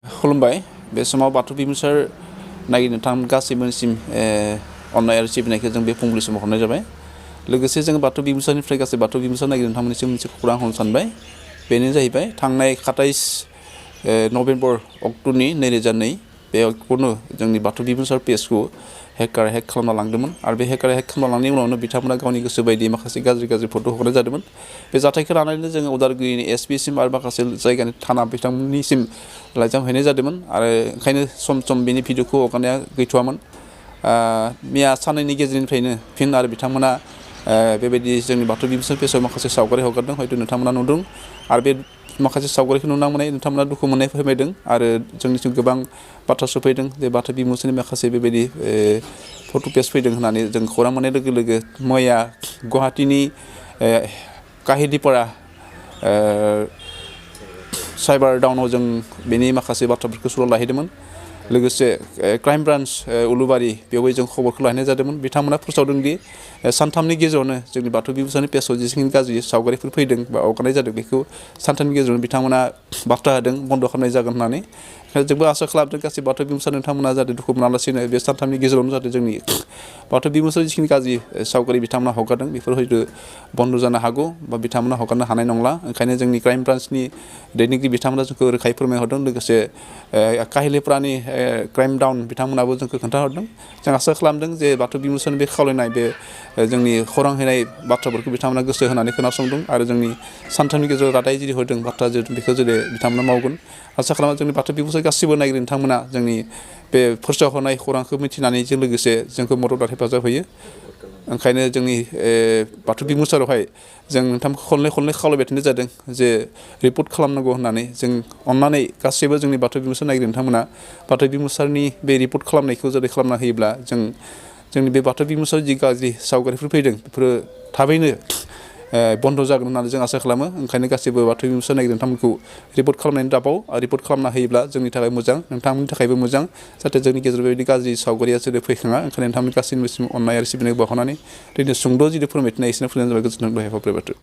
खुलुमबाय बे समाव बाथौ बिमुसार नागिरनो थां गासैबोनिसिम अननाय आरो सिबिनायखौ जों बे फुंबिलि समाव हरनाय जाबाय लोगोसे जों बाथौ बिमुसारनिफ्राय गासै बाथौ बिमुसार नागिरनो थांनायनिसिम मोनसे खौरां होनो सानबाय बेनो जाहैबाय थांनाय 27 नभेम्बर अक्ट'नि 2002 बे अक्ट'नो जोंनि बाथौ बिमुसार पेजखौ हेकार हेक खालामना लांदोंमोन आरो बे हेकार हेक खालामना लांनायनि उनावनो बिथांमोना गावनि गोसो बायदि माखासे गाज्रि फट' हरनाय जादोंमोन बे जाथायखौ लानानैनो जोङो उदालगुरिनि एसपिसिम आरो माखासे जायगानि थाना बिथांमोननिसिम लाइजाम हैनाय जादोंमोन आरो ओंखायनो सम बेनि भिडिअखौ हगारनाया गैथ'वामोन मैया साननैनि गेजेरनिफ्रायनो फिन आरो बिथांमोना बेबायदि जोंनि बाथौ बिमुसार पेजआव माखासे सावगारि हगारदों हयथ' नोंथांमोना नुदों आरो बे माखासे सावगारिखौ नुना मोननाय नोंथांमोना दुखु मोननाय फोरमायदों आरो जोंनिसिम गोबां बाथ्रा सफैदों जे बाथौ बिमुसारनि माखासे बेबायदि फट' पेज फैदों होननानै जों खौरां मोननाय लोगो लोगो मैया गुवाहाटीनि काहिलिपारा साइबार डाउनाव जों बेनि माखासे बाथ्राफोरखौ सुलाद लाहैदोंमोन लोगोसे क्राइम ब्रान्च उलुबारि बेवहाय जों खबरखौ लाहैनाय जादोंमोन बिथांमोना फोसावदों दि सानथामनि गेजेरावनो जोंनि बाथौ बिमुसारनि पेजआव जेसेखिनि गाज्रि सावगारिफोर फैदों बा हगारनाय जादों बेखौ सानथामनि गेजेरावनो बिथांमोना बार्ता होदों बन्द' खालामनाय जागोन होननानै जोंबो आसा खालामदों गासै बाथौ बिमुसार नोंथांमोना जाहाथे दुखु मोनालासिनो बे सानथामनि गेजेरावनो जाहाथे जोंनि बाथौ बिमुसार जिखिनि गाज्रि सावगारि बिथांमोना हगारदों बेफोर हयथ' बन्द' जानो हागौ बा बिथांमोना हगारनो हानाय नंला ओंखायनो जोंनि क्राइम ब्रान्चनि दैदेनगिरि बिथांमोना जोंखौ रोखायै फोरमायहरदों लोगोसे काहिलिपारानि क्राइम डाउन बिथांमोनाबो जोंखौ खोन्थाहरदों जों आसा खालामदों जे बाथौ बिमुसारनि बे खावलायनाय बे जोंनि खौरां होनाय बाथ्राफोरखौ बिथांमोना गोसो होनानै खोनासंदों आरो जोंनि सानथामनि गेजेराव रादाय जुदि हरदों बाथ्रा बेखौ जुदि बिथांमोना मावगोन आसा खालामो जोंनि बाथौ बिमुसार गासिबो नायगिरि नोंथांमोना जोंनि बे फोसावहरनाय खौरांखौ मिथिनानैजों लोगोसे जोंखौ मदद आरो हेफाजाब होयो ओंखायनो जोंनि बाथौ बिमुसारावहाय जों नोंथांखौ खनले खावलायबाय थानाय जादों जे रिपर्ट खालामनांगौ होननानै जों अननानै गासैबो जोंनि बाथौ बिमुसार नायगिरि नोंथांमोना बाथौ बिमुसारनि बे रिपर्ट खालामनायखौ जुदि खालामना होयोब्ला जोंनि बे बाथौ बिमुसार जि गाज्रि सावगारिफोर फैदों बेफोरो थाबैनो बन्द' जागोन होननानै जों आसा खालामो ओंखायनो गासैबो बाथौ बिमुसार नायगिरि नोंथांमोनखौ रिपर्ट खालामनायनि दाबाव रिपर्ट खालामना होयोब्ला जोंनि थाखाय मोजां नोंथांमोननि थाखायबो मोजां जाहाथे जोंनि गेजेराव बेबायदि गाज्रि सावगारिया जेरै फैखाङा ओंखायनो नोंथांमोननि गासैनिसिम अननाय आरो सिबिनाय बावहरनानै दिनै सुंद' जुदि फोरमायथिनाय एसेनो फोरमायनाय जाबाय गोजोन्थों दहाय बाथौ